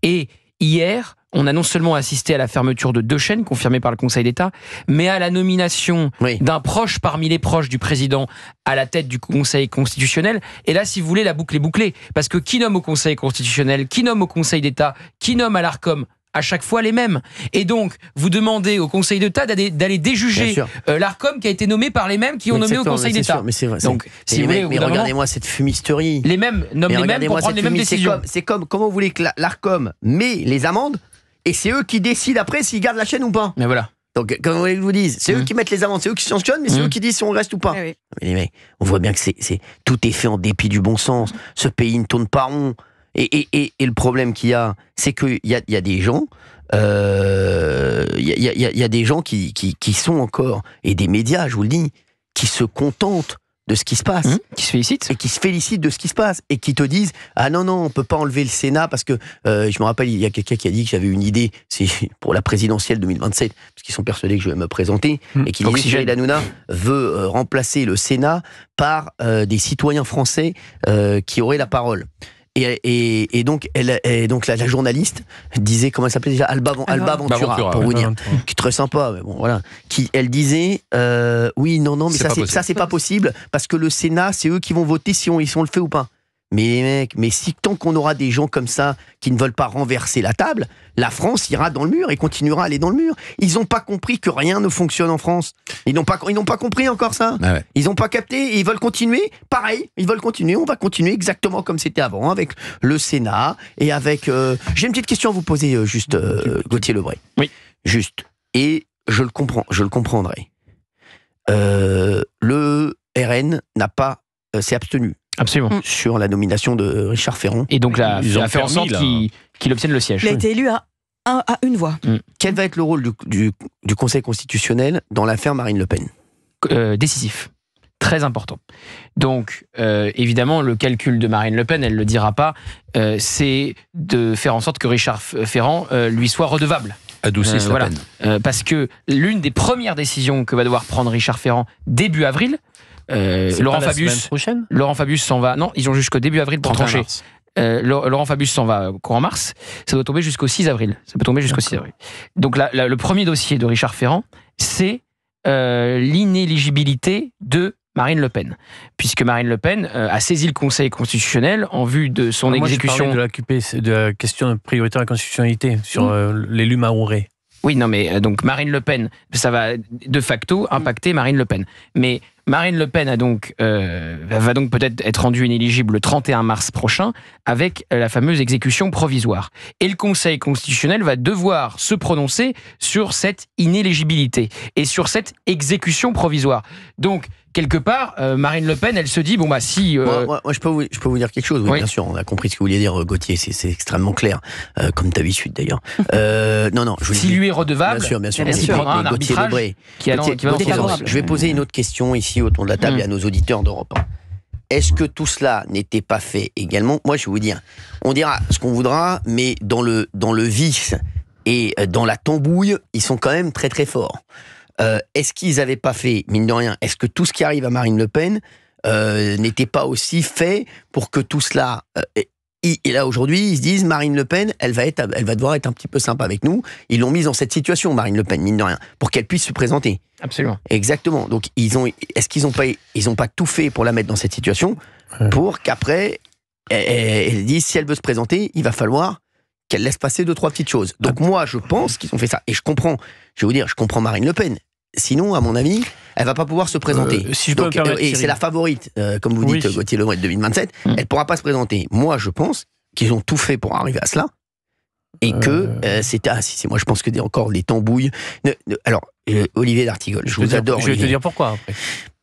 Et hier, on a non seulement assisté à la fermeture de 2 chaînes confirmées par le Conseil d'État, mais à la nomination d'un proche parmi les proches du président à la tête du Conseil constitutionnel. Et là, si vous voulez, la boucle est bouclée. Parce que qui nomme au Conseil constitutionnel, qui nomme au Conseil d'État, qui nomme à l'Arcom, à chaque fois les mêmes. Et donc, vous demandez au Conseil d'État d'aller déjuger l'Arcom qui a été nommé par les mêmes qui ont nommé au Conseil d'État. Mais c'est vrai. Donc, si vous voulez, mais regardez-moi cette fumisterie. Les mêmes nomment les mêmes pour prendre les mêmes décisions. C'est comme, comment vous voulez que l'Arcom met les amendes et c'est eux qui décident après s'ils gardent la chaîne ou pas. Mais voilà. Donc, comme vous voulez que je vous dise, c'est eux qui mettent les amendes, c'est eux qui sanctionnent, mais c'est eux qui disent si on reste ou pas. Mais les mecs, on voit bien que tout est fait en dépit du bon sens. Ce pays ne tourne pas rond. Et le problème qu'il y a, c'est qu'il y a des gens, il y a des gens qui sont encore, et des médias, je vous le dis, qui se contentent de ce qui se passe. Qui se félicitent. Et qui se félicitent de ce qui se passe. Et qui te disent, ah non, on peut pas enlever le Sénat parce que, je me rappelle, il y a quelqu'un qui a dit que j'avais une idée, c'est pour la présidentielle 2027, parce qu'ils sont persuadés que je vais me présenter, et qui disait que Cyril Hanouna veut remplacer le Sénat par des citoyens français qui auraient la parole. Et donc, la journaliste disait, comment elle s'appelait déjà, Alba Ventura, pour vous dire, qui est très sympa, mais bon, voilà. Elle disait, oui, non, mais ça c'est pas possible, parce que le Sénat, c'est eux qui vont voter si on le fait ou pas. Mais les mecs, tant qu'on aura des gens comme ça qui ne veulent pas renverser la table, la France ira dans le mur et continuera à aller dans le mur. Ils n'ont pas compris que rien ne fonctionne en France. Ils n'ont pas compris encore ça. Ah ouais. Ils n'ont pas capté et ils veulent continuer. Pareil, ils veulent continuer. On va continuer exactement comme c'était avant, avec le Sénat et avec... J'ai une petite question à vous poser, juste, Gauthier Lebray. Oui. Juste. Et je le comprendrai. Le RN s'est abstenu. Absolument. Sur la nomination de Richard Ferrand. Et donc, il a fait en sorte qu'il obtienne le siège. Il a été élu à une voix. Quel va être le rôle du Conseil constitutionnel dans l'affaire Marine Le Pen ? Décisif. Très important. Donc, évidemment, le calcul de Marine Le Pen, elle ne le dira pas, c'est de faire en sorte que Richard Ferrand lui soit redevable. Adoucir sa peine. Parce que l'une des premières décisions que va devoir prendre Richard Ferrand début avril, Laurent Fabius s'en va. Non, ils ont jusqu'au début avril pour trancher. Laurent Fabius s'en va courant mars. Ça doit tomber jusqu'au 6 avril. Ça peut tomber jusqu'au 6 avril. Donc le premier dossier de Richard Ferrand, c'est l'inéligibilité de Marine Le Pen, puisque Marine LePen a saisi le Conseil constitutionnel en vue de son exécution. Je parlais de la question prioritaire de la constitutionnalité sur l'élu mahorais. Oui, non, mais donc Marine Le Pen, ça va de facto impacter Marine Le Pen. Mais Marine Le Pen va donc peut-être être rendue inéligible le 31 mars prochain avec la fameuse exécution provisoire. Et le Conseil constitutionnel va devoir se prononcer sur cette inéligibilité et sur cette exécution provisoire. Donc, quelque part, Marine Le Pen, elle se dit, si... Moi, je peux vous dire quelque chose, oui. Bien sûr, on a compris ce que vous vouliez dire, Gauthier, c'est extrêmement clair, comme d'habitude d'ailleurs. Non, s'il lui est redevable, bien sûr. Elle prendra un arbitrage qui va dans son sens. Je vais poser une autre question ici autour de la table et à nos auditeurs d'Europe 1. Est-ce que tout cela n'était pas fait également ? Moi, je vais vous dire, on dira ce qu'on voudra, mais dans le vice et dans la tambouille, ils sont quand même très très forts. Est-ce qu'ils n'avaient pas fait, mine de rien, est-ce que tout ce qui arrive à Marine Le Pen n'était pas aussi fait pour que tout cela... et là, aujourd'hui, ils se disent, Marine Le Pen, elle va devoir être un petit peu sympa avec nous. Ils l'ont mise dans cette situation, Marine Le Pen, mine de rien, pour qu'elle puisse se présenter. Absolument. Exactement. Donc, est-ce qu'ils n'ont pas tout fait pour la mettre dans cette situation, pour qu'après, elle dise, si elle veut se présenter, il va falloir qu'elle laisse passer 2-3 petites choses. Donc moi, je pense qu'ils ont fait ça. Et je comprends Marine Le Pen. Sinon, à mon avis, elle va pas pouvoir se présenter. Et c'est la favorite, comme vous dites, Gauthier Lebray de 2027. Elle pourra pas se présenter. Moi, je pense qu'ils ont tout fait pour arriver à cela. Et que c'était... moi, je pense que encore des tambouilles. Alors, Olivier d'Artigol, je vous adore. Je vais te dire pourquoi après.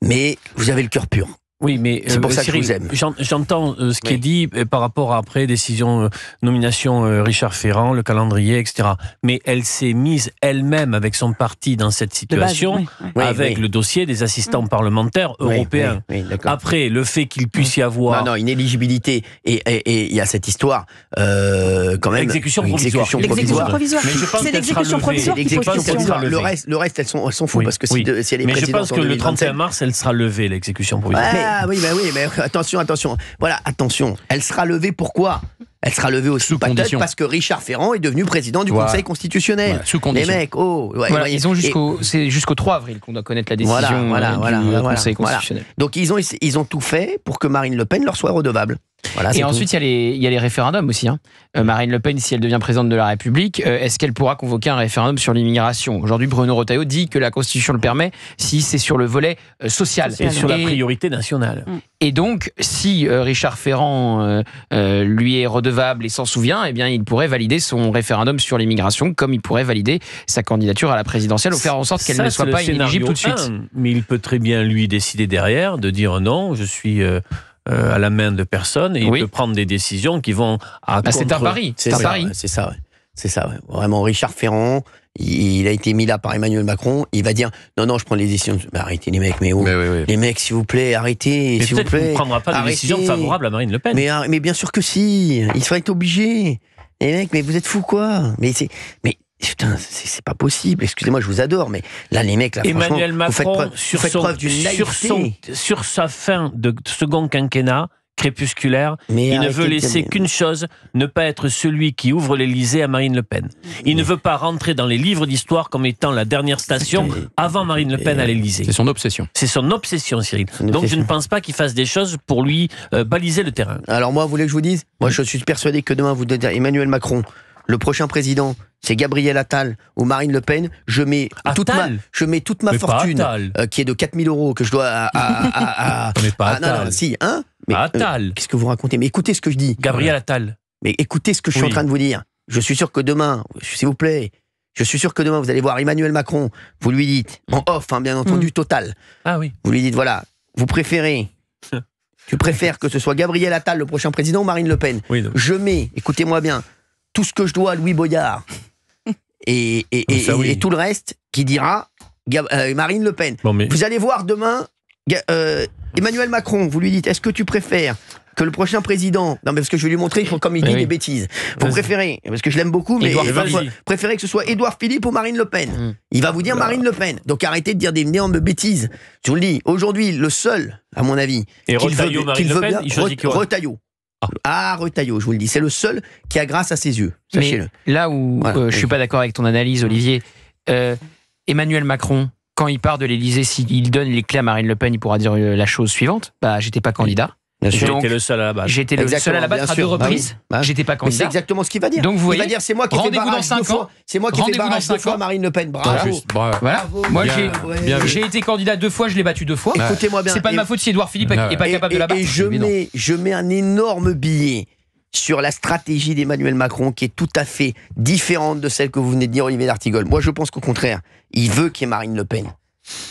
Mais vous avez le cœur pur. Oui, mais c'est pour ça que je vous aime. J'entends ce qui est dit par rapport à après décision, nomination Richard Ferrand, le calendrier, etc. Mais elle s'est mise elle-même avec son parti dans cette situation, avec le dossier des assistants parlementaires européens. Après, le fait qu'il puisse y avoir... Non, une éligibilité, et il y a cette histoire, quand même... L'exécution provisoire. Mais je pense c'est l'exécution provisoire qui pose question. Le reste, elles s'en foutent, parce que si elle est mais je pense que le 31 31 mars, elle sera levée, l'exécution provisoire. Ah oui, mais attention. Voilà, attention. Elle sera levée, pourquoi ? elle sera levée aussi peut-être parce que Richard Ferrand est devenu président du Conseil constitutionnel. Sous condition. Les mecs, ils ont c'est jusqu'au 3 avril qu'on doit connaître la décision du Conseil constitutionnel. Donc ils ont tout fait pour que Marine Le Pen leur soit redevable. Voilà, et ensuite, il y a les référendums aussi. Marine Le Pen, si elle devient présidente de la République, est-ce qu'elle pourra convoquer un référendum sur l'immigration? Aujourd'hui, Bruno Retailleau dit que la Constitution le permet si c'est sur le volet social. Et sur la priorité nationale. Et donc, si Richard Ferrand lui est redevable et s'en souvient, eh bien, il pourrait valider son référendum sur l'immigration, comme il pourrait valider sa candidature à la présidentielle, ou faire en sorte qu'elle ne soit pas inéligible tout de suite. Mais il peut très bien, lui, décider derrière de dire non, je suis... à la main de personne, et il peut prendre des décisions qui vont à contre... C'est un pari. C'est ça. Vraiment, Richard Ferrand, il a été mis là par Emmanuel Macron. Il va dire non, je prends les décisions. Mais arrêtez les mecs, les mecs, s'il vous plaît, arrêtez. Mais s'il vous plaît, qu'il ne prendra pas de décision favorable à Marine Le Pen. Mais bien sûr que si. Il serait obligé. Les mecs, mais vous êtes fous quoi? Putain, c'est pas possible. Excusez-moi, je vous adore, mais là, les mecs, là, Emmanuel Macron, vous faites preuve d'une naïveté. Sur sa fin de second quinquennat crépusculaire, il ne veut laisser qu'une chose, ne pas être celui qui ouvre l'Élysée à Marine Le Pen. Il ne veut pas rentrer dans les livres d'histoire comme étant la dernière station avant Marine Le Pen à l'Élysée. C'est son obsession. C'est son obsession, Cyril. Donc je ne pense pas qu'il fasse des choses pour lui baliser le terrain. Alors moi, vous voulez que je vous dise? Moi, je suis persuadé que demain, vous dites Emmanuel Macron, le prochain président, c'est Gabriel Attal ou Marine Le Pen, je mets toute ma fortune, qui est de 4 000 euros, que je dois Mais pas Attal. Mais Attal. Qu'est-ce que vous racontez? Mais écoutez ce que je dis. Gabriel Attal. Mais écoutez ce que je suis en train de vous dire. Je suis sûr que demain, s'il vous plaît, vous allez voir Emmanuel Macron, vous lui dites, en off, bien entendu, total. Ah oui. Vous lui dites, voilà, tu préfères que ce soit Gabriel Attal le prochain président ou Marine Le Pen? Je mets, écoutez-moi bien, tout ce que je dois à Louis Boyard et tout le reste qui dira Marine Le Pen. Vous allez voir demain Emmanuel Macron, vous lui dites, est-ce que tu préfères que le prochain président... Non, mais parce que je vais lui montrer comme il dit des bêtises. Vous préférez, parce que je l'aime beaucoup, mais préférez que ce soit Édouard Philippe ou Marine Le Pen. Il va vous dire Marine Le Pen. Donc arrêtez de dire des énormes bêtises. Je vous le dis, aujourd'hui, le seul, à mon avis, qu'il veut bien... Retailleau. Retailleau, je vous le dis. C'est le seul qui a grâce à ses yeux. Sachez-le. Là où je suis pas d'accord avec ton analyse, Olivier, Emmanuel Macron, quand il part de l'Élysée, s'il donne les clés à Marine Le Pen, il pourra dire la chose suivante. J'étais pas candidat. J'étais le seul à la battre. J'étais le seul à la battre à 2 reprises. J'étais pas candidat. C'est exactement ce qu'il va dire. Donc vous voyez, il va dire c'est moi qui ai fait barrage 2 fois. C'est moi qui ai fait barrage 2 fois Marine Le Pen. Bravo. Voilà. Moi j'ai été candidat 2 fois, je l'ai battu 2 fois. Écoutez-moi bien. C'est pas de ma faute si Édouard Philippe est pas capable de la battre. Et je mets un énorme billet sur la stratégie d'Emmanuel Macron qui est tout à fait différente de celle que vous venez de dire, Olivier d'Artigol. Moi je pense qu'au contraire, il veut qu'il y ait Marine LePen.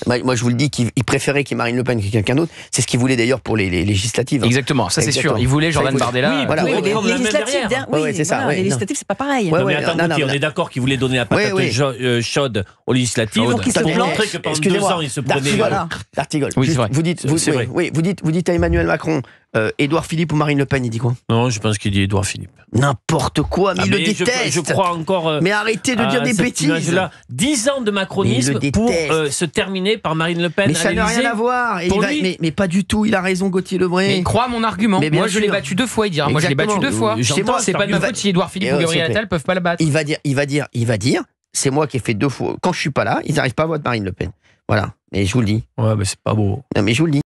Moi, je vous le dis qu'il préférait qu'il y ait Marine Le Pen que quelqu'un d'autre. C'est ce qu'il voulait d'ailleurs pour les législatives. Exactement, ça c'est sûr. Il voulait Jordan Bardella. Les législatives, les législatives, c'est pas pareil. Mais attendez, on est d'accord qu'il voulait donner la patate chaude aux législatives pour montrer que pendant 2 ans, il se prenait... D'Artigol. Vous dites à Emmanuel Macron, Édouard Philippe ou Marine Le Pen, il dit quoi? Non, je pense qu'il dit Édouard Philippe. N'importe quoi, mais il le déteste. Je crois encore... Mais arrêtez de dire des bêtises. 10 ans de macronisme pour se terminer par Marine Le Pen. Mais ça n'a rien à voir. Mais pas du tout, il a raison, Gauthier Lebray. Mais crois mon argument. Moi je l'ai battu 2 fois, il dira. Moi je l'ai battu 2 fois. C'est pas de ma faute si Édouard Philippe ou Gabriel Attal peuvent pas la battre. Il va dire, c'est moi qui ai fait 2 fois. Quand je suis pas là, ils n'arrivent pas à voter Marine Le Pen. Voilà. Mais je vous le dis. Ouais, mais c'est pas beau. Non, mais je vous le dis.